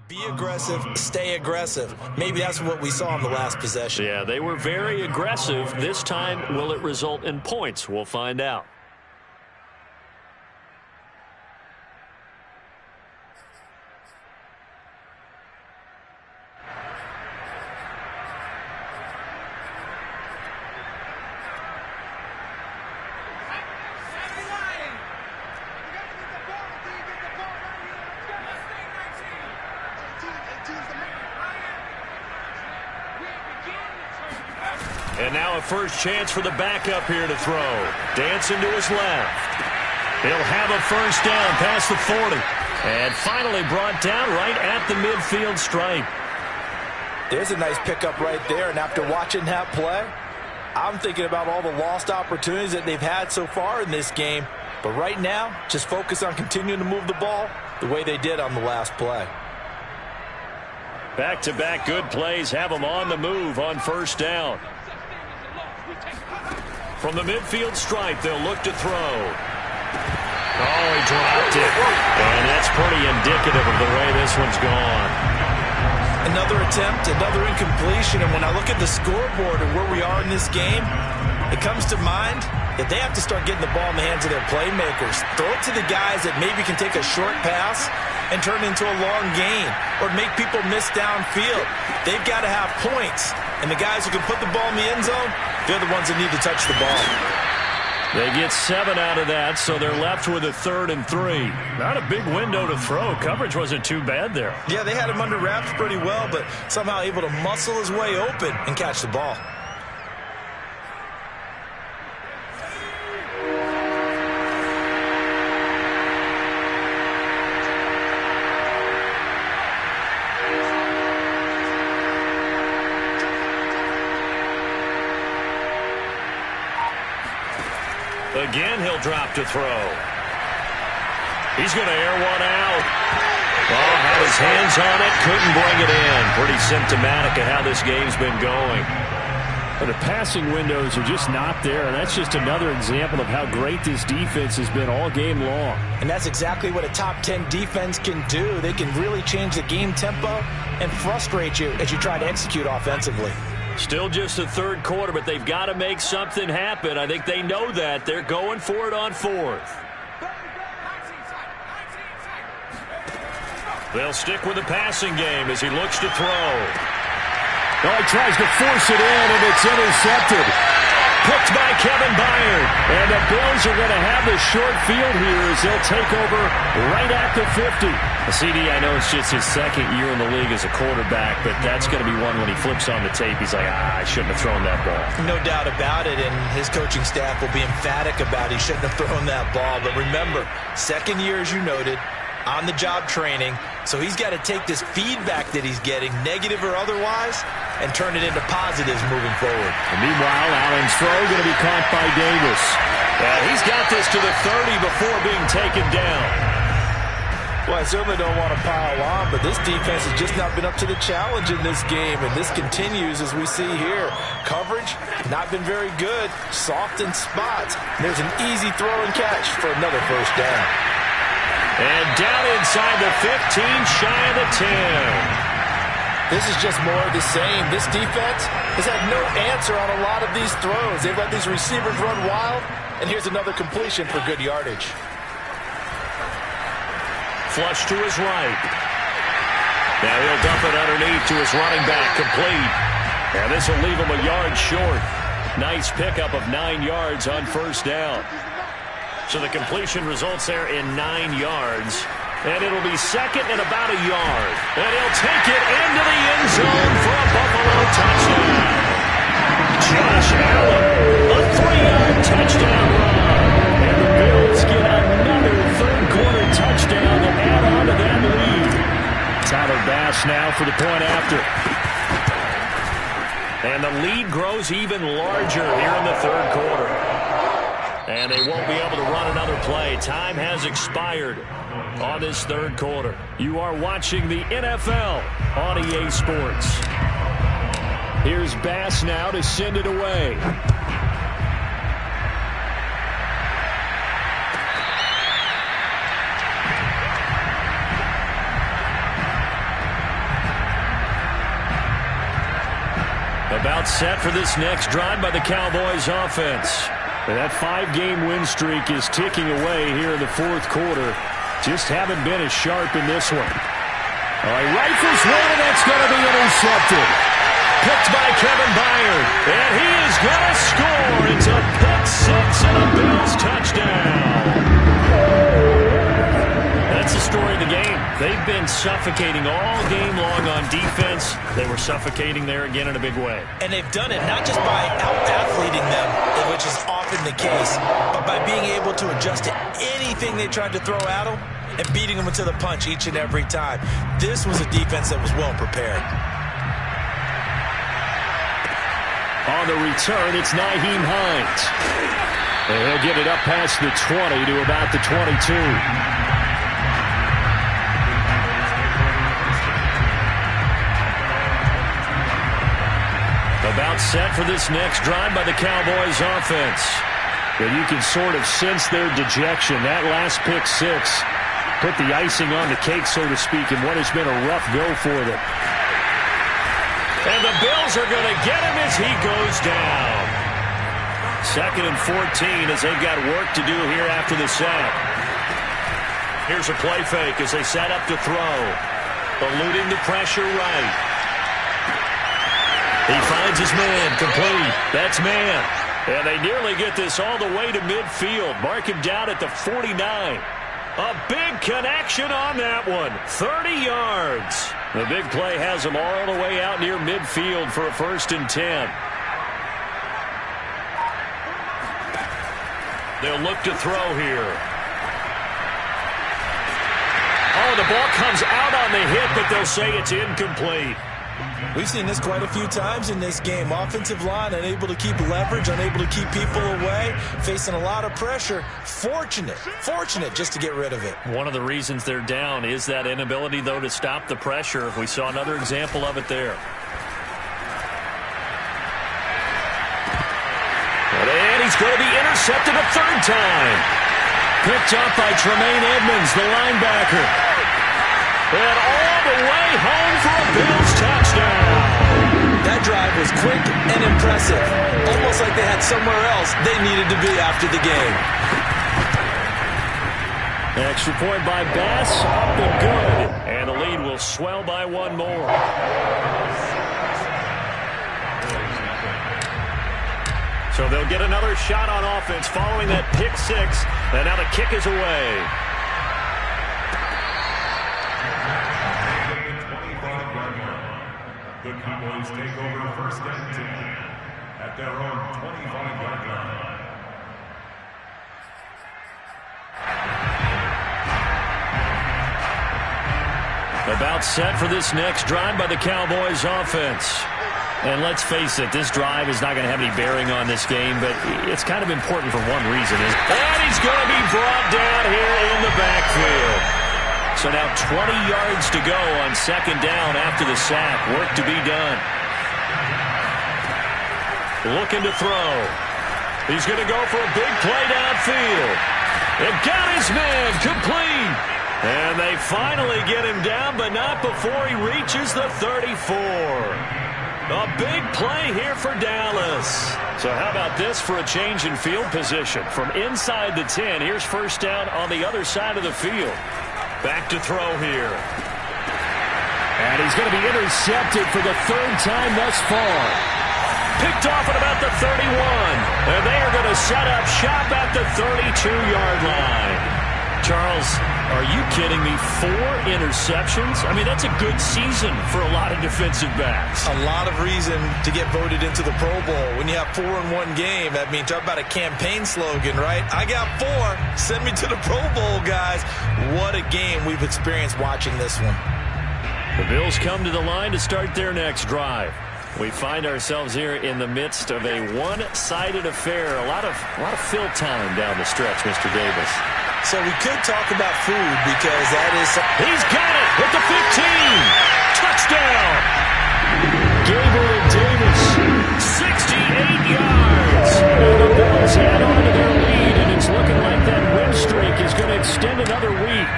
Speaker 3: be aggressive, stay aggressive. Maybe that's what we saw in the last possession.
Speaker 1: Yeah, they were very aggressive. This time, will it result in points? We'll find out. And now a first chance for the backup here to throw. Dancing to his left. He'll have a first down past the 40. And finally brought down right at the midfield stripe.
Speaker 3: There's a nice pickup right there, and after watching that play, I'm thinking about all the lost opportunities that they've had so far in this game. But right now, just focus on continuing to move the ball the way they did on the last play.
Speaker 1: Back-to-back good plays have them on the move on first down. From the midfield stripe, they'll look to throw. Oh, he dropped it. And that's pretty indicative of the way this one's gone.
Speaker 3: Another attempt, another incompletion, and when I look at the scoreboard and where we are in this game, it comes to mind that they have to start getting the ball in the hands of their playmakers. Throw it to the guys that maybe can take a short pass and turn into a long gain or make people miss downfield. They've got to have points, and the guys who can put the ball in the end zone, they're the ones that need to touch the ball.
Speaker 1: They get 7 out of that, so they're left with a 3rd and 3. Not a big window to throw. Coverage wasn't too bad there.
Speaker 3: Yeah, they had him under wraps pretty well, but somehow able to muscle his way open and catch the ball.
Speaker 1: Again, he'll drop to throw. He's going to air one out. Oh, had his hands on it, couldn't bring it in. Pretty symptomatic of how this game's been going.
Speaker 4: But the passing windows are just not there, and that's just another example of how great this defense has been all game long.
Speaker 3: And that's exactly what a top 10 defense can do. They can really change the game tempo and frustrate you as you try to execute offensively.
Speaker 1: Still just the 3rd quarter, but they've got to make something happen. I think they know that. They're going for it on 4th. They'll stick with the passing game as he looks to throw.
Speaker 4: Oh, he tries to force it in, and it's intercepted.
Speaker 1: Picked by Kevin Byard.
Speaker 4: And the Bills are going to have the short field here as they'll take over right at the 50.
Speaker 1: CD, I know it's just his 2nd year in the league as a quarterback, but that's going to be one when he flips on the tape, he's like, I shouldn't have thrown that ball.
Speaker 3: No doubt about it, and his coaching staff will be emphatic about he shouldn't have thrown that ball. But remember, 2nd year, as you noted, on-the-job training, so he's got to take this feedback that he's getting, negative or otherwise, and turn it into positives moving forward.
Speaker 4: And meanwhile, Allen's throw going to be caught by Davis.
Speaker 1: And he's got this to the 30 before being taken down.
Speaker 3: Well, I certainly don't want to pile on, but this defense has just not been up to the challenge in this game, and this continues as we see here. Coverage, not been very good, soft in spots. There's an easy throw and catch for another first down.
Speaker 1: And down inside the 15, shy of the 10.
Speaker 3: This is just more of the same. This defense has had no answer on a lot of these throws. They've let these receivers run wild, and here's another completion for good yardage.
Speaker 1: Flush to his right. Now he'll dump it underneath to his running back, complete. And this will leave him a yard short. Nice pickup of 9 yards on first down. So the completion results there in 9 yards. And it'll be second and about a yard. And he'll take it into the end zone for a Buffalo touchdown. Josh Allen, a 3-yard touchdown run. And the Bills get another third-quarter touchdown to add on to that lead.
Speaker 4: Tyler Bass now for the point after.
Speaker 1: And the lead grows even larger here in the third quarter. And they won't be able to run another play. Time has expired on this third quarter. You are watching the NFL on EA Sports.
Speaker 4: Here's Bass now to send it away.
Speaker 1: About set for this next drive by the Cowboys offense.
Speaker 4: And that 5-game win streak is ticking away here in the fourth quarter. Just haven't been as sharp in this one.
Speaker 1: All right, rifles one, and that's going to be intercepted. Picked by Kevin Byard. And he is going to score. It's a pick six and a Bills touchdown. That's the story of the game. They've been suffocating all game long on defense. They were suffocating there again in a big way.
Speaker 3: And they've done it not just by out-athleting them, which is often the case, but by being able to adjust to anything they tried to throw at them and beating them to the punch each and every time. This was a defense that was well prepared.
Speaker 4: On the return, it's Nyheim Hines. And he'll get it up past the 20 to about the 22.
Speaker 1: About set for this next drive by the Cowboys offense.
Speaker 4: And you can sort of sense their dejection. That last pick six put the icing on the cake, so to speak, in what has been a rough go for them.
Speaker 1: And the Bills are going to get him as he goes down. Second and 14 as they've got work to do here after the sack. Here's a play fake as they set up to throw. Eluding the pressure right. He finds his man, complete. That's man. And they nearly get this all the way to midfield. Mark him down at the 49. A big connection on that one. 30 yards. The big play has him all the way out near midfield for a 1st and 10. They'll look to throw here. Oh, the ball comes out on the hit, but they'll say it's incomplete.
Speaker 3: We've seen this quite a few times in this game. Offensive line unable to keep leverage, unable to keep people away, facing a lot of pressure. Fortunate just to get rid of it.
Speaker 1: One of the reasons they're down is that inability, though, to stop the pressure. We saw another example of it there. And he's going to be intercepted a third time. Picked up by Tremaine Edmonds, the linebacker. And all the way home for a Bills touchdown.
Speaker 3: That drive was quick and impressive. Almost like they had somewhere else they needed to be after the game.
Speaker 1: Extra point by Bass, up and good. And the lead will swell by one more. So they'll get another shot on offense following that pick six. And now the kick is away.
Speaker 2: The Cowboys take over 1st and 10 at their own 25-yard line.
Speaker 1: About set for this next drive by the Cowboys offense. And let's face it, this drive is not going to have any bearing on this game, but it's kind of important for one reason. And he's going to be brought down here in the backfield. So now 20 yards to go on 2nd down after the sack. Work to be done. Looking to throw. He's going to go for a big play downfield. And got his man complete. And they finally get him down, but not before he reaches the 34. A big play here for Dallas. So how about this for a change in field position? From inside the 10, here's first down on the other side of the field. Back to throw here.
Speaker 4: And he's going to be intercepted for the third time thus far.
Speaker 1: Picked off at about the 31. And they are going to set up shop at the 32-yard line. Charles, are you kidding me? 4 interceptions? I mean, that's a good season for a lot of defensive backs.
Speaker 3: A lot of reason to get voted into the Pro Bowl. When you have 4 in one game, that means talk about a campaign slogan, right? I got 4. Send me to the Pro Bowl, guys. What a game we've experienced watching this one.
Speaker 1: The Bills come to the line to start their next drive. We find ourselves here in the midst of a one-sided affair. A lot of fill time down the stretch, Mr. Davis.
Speaker 3: So we could talk about food because that is...
Speaker 1: He's got it at the 15. Touchdown.
Speaker 4: Gabriel Davis.
Speaker 1: 68 yards.
Speaker 4: And the Bills add on to their lead, and it's looking like that win streak is going to extend another week.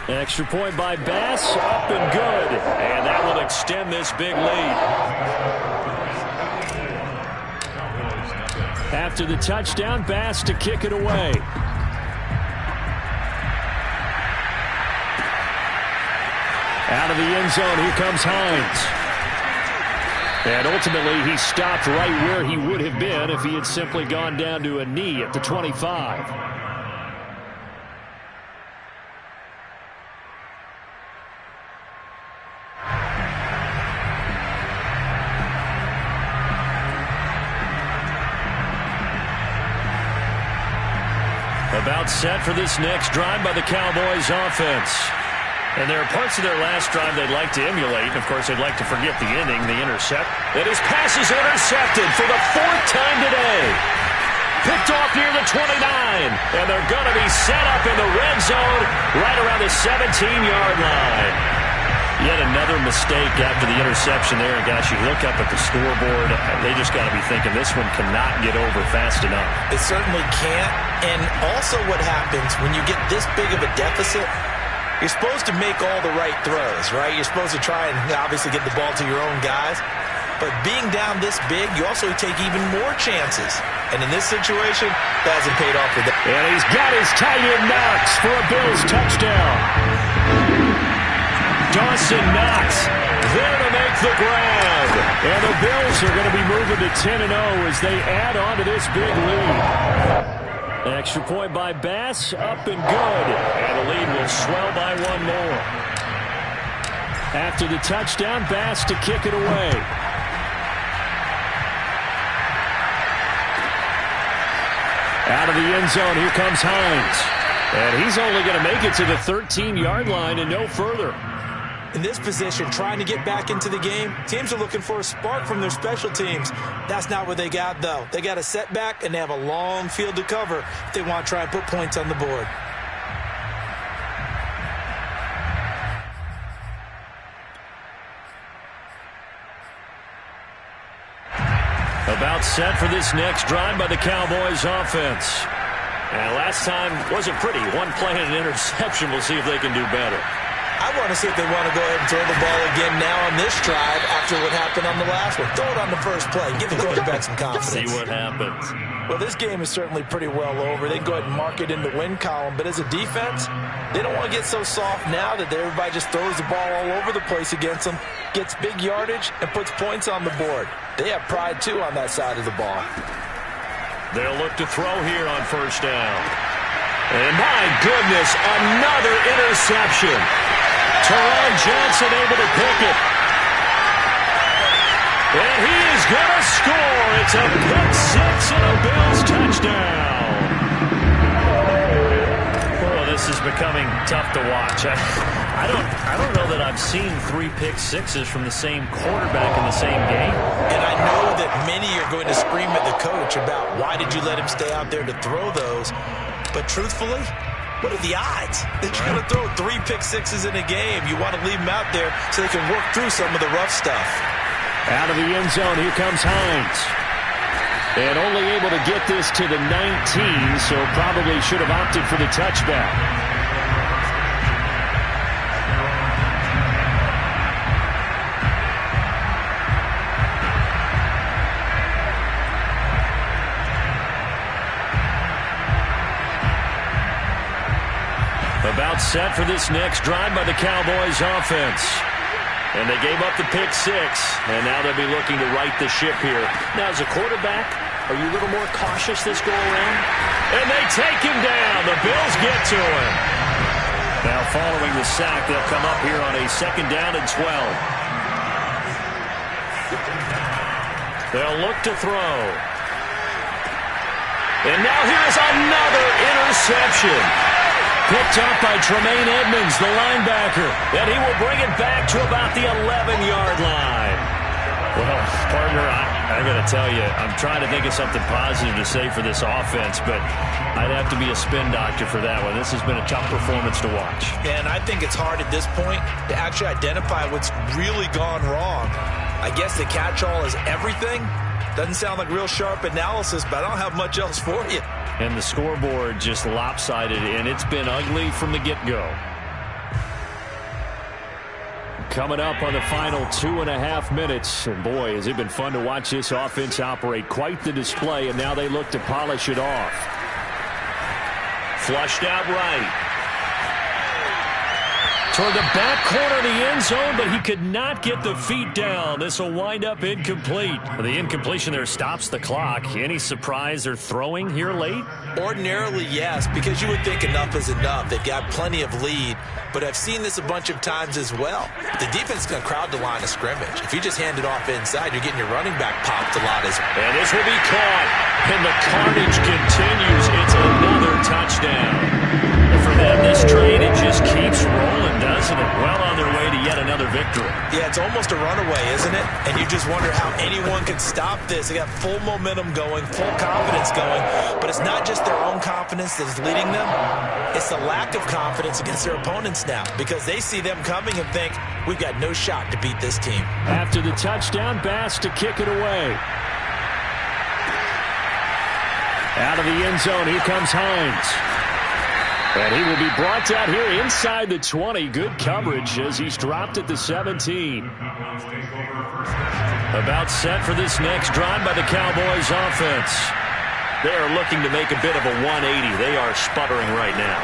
Speaker 4: Extra point by Bass, up and good.
Speaker 1: And that will extend this big lead.
Speaker 4: After the touchdown, Bass to kick it away. Out of the end zone, here comes Hines. And ultimately, he stopped right where he would have been if he had simply gone down to a knee at the 25.
Speaker 1: About set for this next drive by the Cowboys offense. And there are parts of their last drive they'd like to emulate. And, of course, they'd like to forget the ending, the intercept. And his pass is intercepted for the 4th time today. Picked off near the 29. And they're going to be set up in the red zone right around the 17-yard line. Yet another mistake after the interception there. And, gosh, you look up at the scoreboard, they just got to be thinking this one cannot get over fast enough.
Speaker 3: It certainly can't. And also what happens when you get this big of a deficit, you're supposed to make all the right throws, right? You're supposed to try and obviously get the ball to your own guys. But being down this big, you also take even more chances. And in this situation, that hasn't paid off for them.
Speaker 4: And he's got his tight end Knox for a Bills touchdown.
Speaker 1: Dawson Knox there to make the grab.
Speaker 4: And the Bills are going to be moving to 10-0 as they add on to this big lead. Extra point by Bass, up and good.
Speaker 1: And the lead will swell by 1 more.
Speaker 4: After the touchdown, Bass to kick it away. Out of the end zone, here comes Hines. And he's only going to make it to the 13-yard line and no further.
Speaker 3: In this position, trying to get back into the game, teams are looking for a spark from their special teams. That's not what they got, though. They got a setback, and they have a long field to cover if they want to try and put points on the board.
Speaker 1: About set for this next drive by the Cowboys offense. And last time wasn't pretty. One play and an interception. We'll see if they can do better.
Speaker 3: I want to see if they want to go ahead and throw the ball again now on this drive after what happened on the last one. Throw it on the first play. Give the quarterback some confidence.
Speaker 1: See what happens.
Speaker 3: Well, this game is certainly pretty well over. They can go ahead and mark it in the win column. But as a defense, they don't want to get so soft now that everybody just throws the ball all over the place against them, gets big yardage, and puts points on the board. They have pride, too, on that side of the ball.
Speaker 1: They'll look to throw here on first down. And my goodness, another interception. Teron Johnson able to pick it. And he is going to score. It's a pick six and a Bills touchdown. Oh, this is becoming tough to watch. I don't know that I've seen 3 pick sixes from the same quarterback in the same game.
Speaker 3: And I know that many are going to scream at the coach about why did you let him stay out there to throw those. But truthfully, what are the odds that you're going to throw 3 pick sixes in a game? You want to leave them out there so they can work through some of the rough stuff.
Speaker 4: Out of the end zone, here comes Hines. And only able to get this to the 19, so probably should have opted for the touchback. About set for this next drive by the Cowboys offense. And they gave up the pick six, and now they'll be looking to right the ship here. Now, as a quarterback, are you a little more cautious this go-around? And they take him down. The Bills get to him. Now, following the sack, they'll come up here on a 2nd down and 12. They'll look to throw. And now here's another interception. Picked up by Tremaine Edmonds, the linebacker. And he will bring it back to about the 11-yard line. Well, partner, I got to tell you, I'm trying to think of something positive to say for this offense, but I'd have to be a spin doctor for that one. This has been a tough performance to watch.
Speaker 3: And I think it's hard at this point to actually identify what's really gone wrong. I guess the catch-all is everything. Doesn't sound like real sharp analysis, but I don't have much else for you.
Speaker 4: And the scoreboard just lopsided, and it's been ugly from the get-go. Coming up on the final 2.5 minutes. And boy, has it been fun to watch this offense operate. Quite the display, and now they look to polish it off. Flushed out right. Toward the back corner of the end zone, but he could not get the feet down. This will wind up incomplete. The incompletion there stops the clock. Any surprise they're throwing here late?
Speaker 3: Ordinarily, yes, because you would think enough is enough. They've got plenty of lead, but I've seen this a bunch of times as well. The defense is going to crowd the line of scrimmage. If you just hand it off inside, you're getting your running back popped a lot as well.
Speaker 1: And this will be caught, and the carnage continues. It's another touchdown. And for them, this train, it just keeps rolling, doesn't it? Well on their way to yet another victory.
Speaker 3: Yeah, it's almost a runaway, isn't it? And you just wonder how anyone could stop this. They got full momentum going, full confidence going, but it's not just their own confidence that is leading them. It's the lack of confidence against their opponents now, because they see them coming and think, we've got no shot to beat this team.
Speaker 4: After the touchdown, Bass to kick it away. Out of the end zone, here comes Hines. And he will be brought down here inside the 20. Good coverage as he's dropped at the 17. About set for this next drive by the Cowboys offense. They are looking to make a bit of a 180. They are sputtering right now.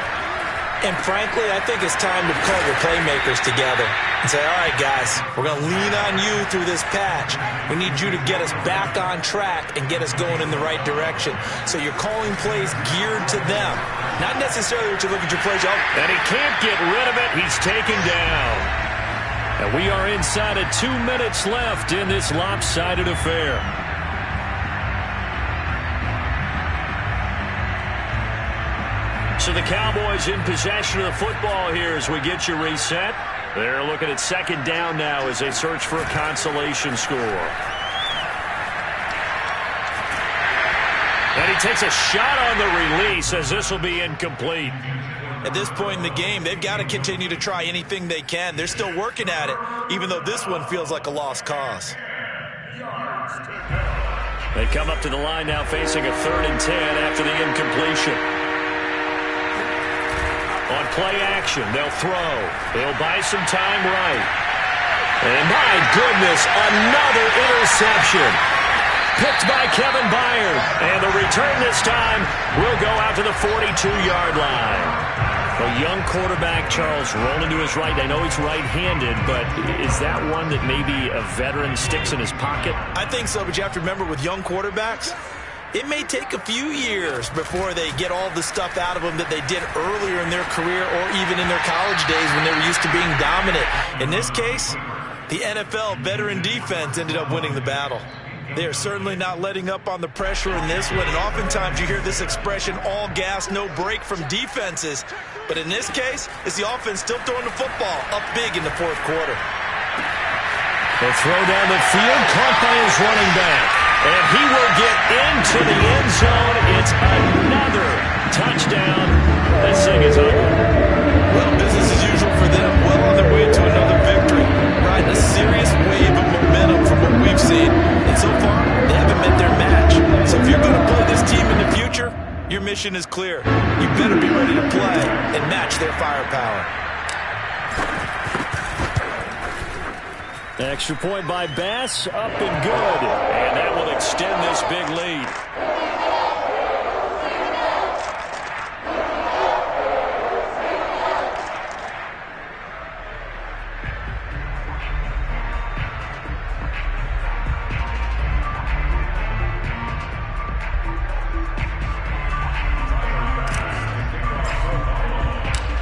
Speaker 3: And frankly, I think it's time to call your playmakers together and say, all right, guys, we're going to lean on you through this patch. We need you to get us back on track and get us going in the right direction. So you're calling plays geared to them. Not necessarily what you're looking to play.
Speaker 1: And he can't get rid of it. He's taken down. And we are inside of 2 minutes left in this lopsided affair. So the Cowboys in possession of the football here as we get you reset. They're looking at 2nd down now as they search for a consolation score. And he takes a shot on the release as this will be incomplete.
Speaker 3: At this point in the game, they've got to continue to try anything they can. They're still working at it, even though this one feels like a lost cause.
Speaker 1: They come up to the line now facing a 3rd and 10 after the incompletion. On play action, they'll throw. They'll buy some time right. And my goodness, another interception. Picked by Kevin Byard. And the return this time will go out to the 42-yard line. A young quarterback, Charles, rolling to his right. I know he's right-handed, but is that one that maybe a veteran sticks in his pocket?
Speaker 3: I think so, but you have to remember with young quarterbacks, it may take a few years before they get all the stuff out of them that they did earlier in their career or even in their college days when they were used to being dominant. In this case, the NFL veteran defense ended up winning the battle. They are certainly not letting up on the pressure in this one, and oftentimes you hear this expression, all gas, no break from defenses. But in this case, it's the offense still throwing the football up big in the 4th quarter.
Speaker 1: They'll throw down the field, caught by his running back. And he will get into the end zone. It's another touchdown. This thing is over.
Speaker 3: Well, business as usual for them. Well on their way to another victory. Riding a serious wave of momentum from what we've seen. And so far, they haven't met their match. So if you're mission is clear. You better be ready to play and match their firepower.
Speaker 4: Extra point by Bass, up and good.
Speaker 1: And that will extend this big lead.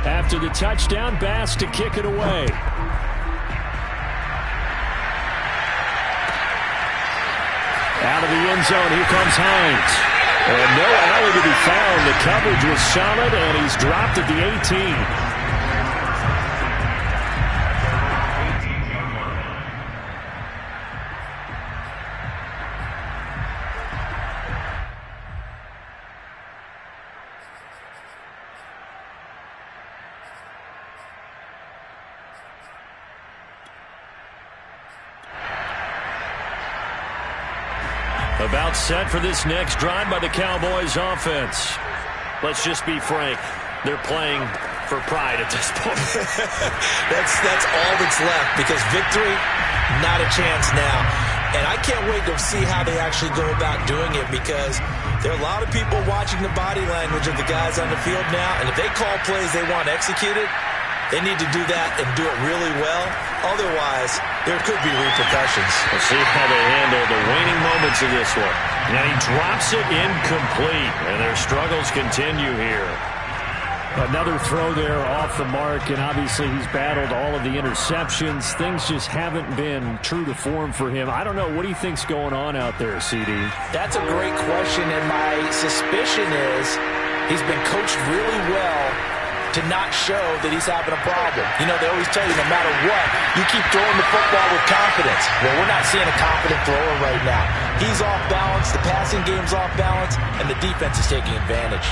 Speaker 4: After the touchdown, Bass to kick it away. Out of the end zone, here comes Hines. And no alley to be found. The coverage was solid, and he's dropped at the 18. About set for this next drive by the Cowboys offense. Let's just be frank. They're playing for pride at this point.
Speaker 3: That's all that's left, because victory, not a chance now. And I can't wait to see how they actually go about doing it, because there are a lot of people watching the body language of the guys on the field now, and if they call plays they want executed, they need to do that and do it really well. Otherwise, there could be repercussions.
Speaker 1: We'll see how they handle the waning moments of this one. And he drops it incomplete, and their struggles continue here.
Speaker 4: Another throw there off the mark, and obviously he's battled all of the interceptions. Things just haven't been true to form for him. I don't know. What do you think's going on out there, CD?
Speaker 3: That's a great question, and my suspicion is he's been coached really well to not show that he's having a problem. You know, they always tell you no matter what, you keep throwing the football with confidence. Well, we're not seeing a confident thrower right now. He's off balance, the passing game's off balance, and the defense is taking advantage.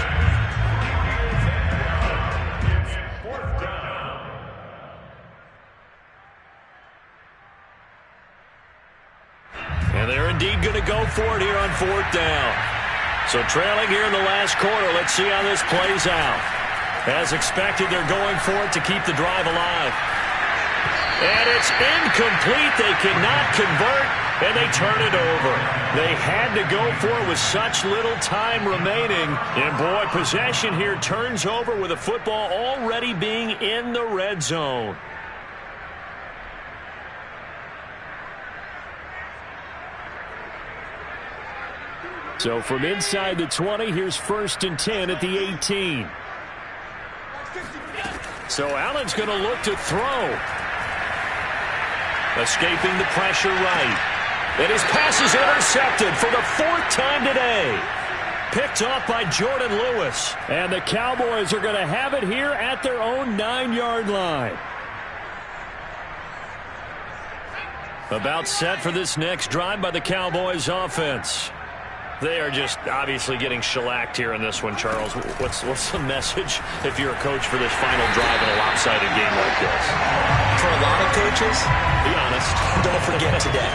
Speaker 1: And they're indeed going to go for it here on fourth down. So trailing here in the last quarter, let's see how this plays out. As expected, they're going for it to keep the drive alive. And it's incomplete. They cannot convert, and they turn it over. They had to go for it with such little time remaining. And, boy, possession here turns over with the football already being in the red zone.
Speaker 4: So from inside the 20, here's 1st and 10 at the 18.
Speaker 1: So Allen's going to look to throw. Escaping the pressure right. And his pass is intercepted for the 4th time today. Picked off by Jordan Lewis.
Speaker 4: And the Cowboys are going to have it here at their own 9-yard line. About set for this next drive by the Cowboys offense.
Speaker 1: They are just obviously getting shellacked here in this one, Charles. What's the message if you're a coach for this final drive in a lopsided game like this?
Speaker 3: For a lot of coaches,
Speaker 1: be honest,
Speaker 3: don't forget today.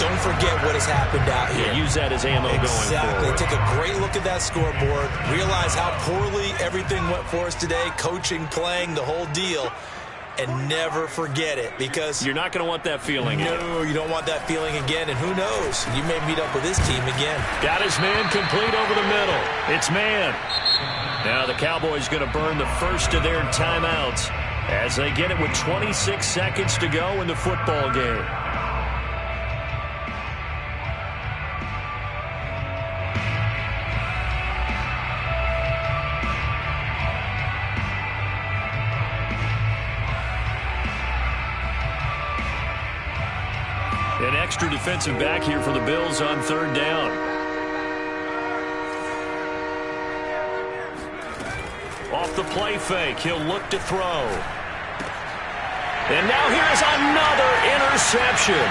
Speaker 3: Don't forget what has happened out here.
Speaker 1: Yeah, use that as ammo going forward.
Speaker 3: Exactly. Take a great look at that scoreboard. Realize how poorly everything went for us today. Coaching, playing, the whole deal. And never forget it, because
Speaker 1: you're not going to want that feeling again.
Speaker 3: No, you don't want that feeling again, and who knows? You may meet up with this team again.
Speaker 1: Got his man complete over the middle. It's man. Now the Cowboys going to burn the first of their timeouts as they get it with 26 seconds to go in the football game. An extra defensive back here for the Bills on 3rd down. Off the play fake, he'll look to throw. And now here's another interception.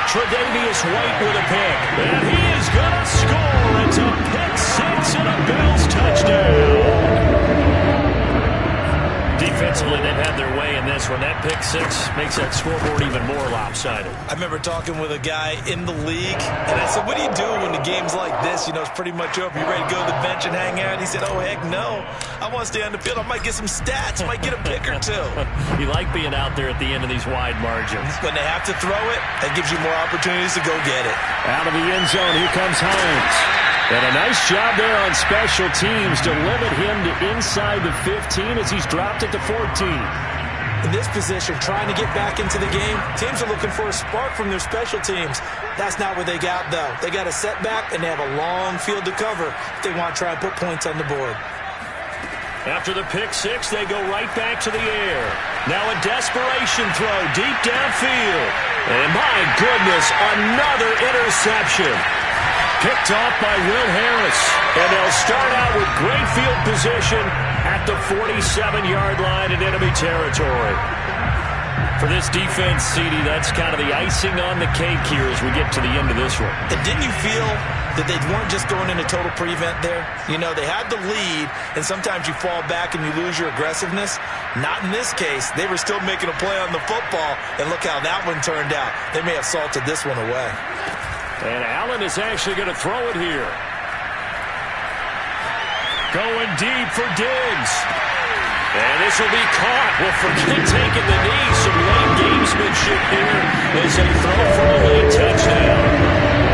Speaker 1: Tre'Davious White with a pick. And he is going to score. It's a pick six and a Bills touchdown. Defensive Defensively, they've had their way in this one. That pick six makes that scoreboard even more lopsided.
Speaker 3: I remember talking with a guy in the league, and I said, what do you do when the game's like this? You know, it's pretty much over. You ready to go to the bench and hang out? He said, oh, heck no. I want to stay on the field. I might get some stats. I might get a pick or two.
Speaker 1: You like being out there at the end of these wide margins.
Speaker 3: When they have to throw it, that gives you more opportunities to go get it.
Speaker 4: Out of the end zone, here comes Hines. And a nice job there on special teams to limit him to inside the 15 as he's dropped it to 14.
Speaker 3: In this position, trying to get back into the game, teams are looking for a spark from their special teams. That's not what they got, though. They got a setback, and they have a long field to cover if they want to try and put points on the board.
Speaker 1: After the pick six, they go right back to the air. Now a desperation throw deep downfield. And my goodness, another interception. Picked off by Will Harris. And they'll start out with great field position at the 47-yard line in enemy territory. For this defense, CD, that's kind of the icing on the cake here as we get to the end of this one.
Speaker 3: And didn't you feel that they weren't just going into total prevent there? You know, they had the lead, and sometimes you fall back and you lose your aggressiveness. Not in this case. They were still making a play on the football, and look how that one turned out. They may have salted this one away.
Speaker 1: And Allen is actually going to throw it here. Going deep for Diggs. And this will be caught. Well, forget taking the knee. Some late gamesmanship here as they throw for a late touchdown.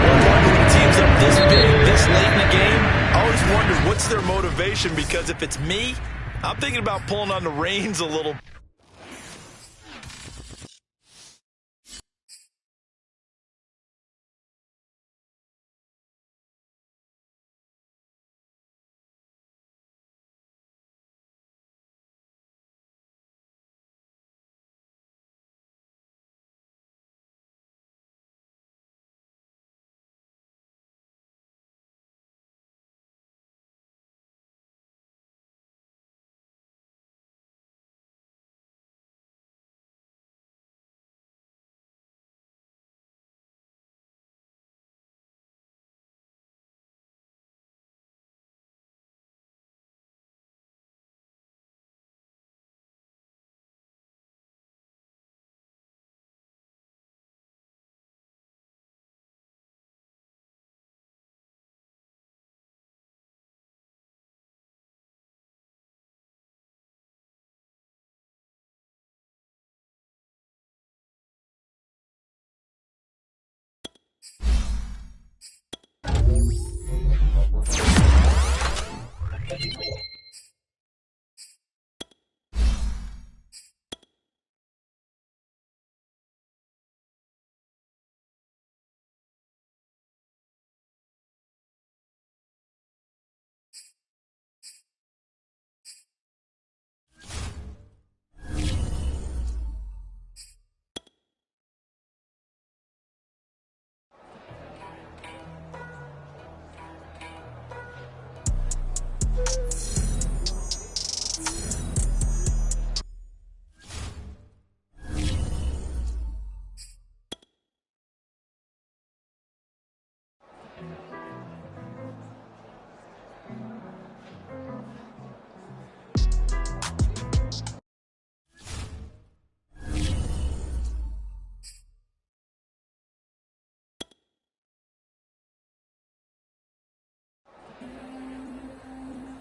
Speaker 3: Well, partner, when a team's up this big, this late in the game, I always wonder what's their motivation, because if it's me, I'm thinking about pulling on the reins a little.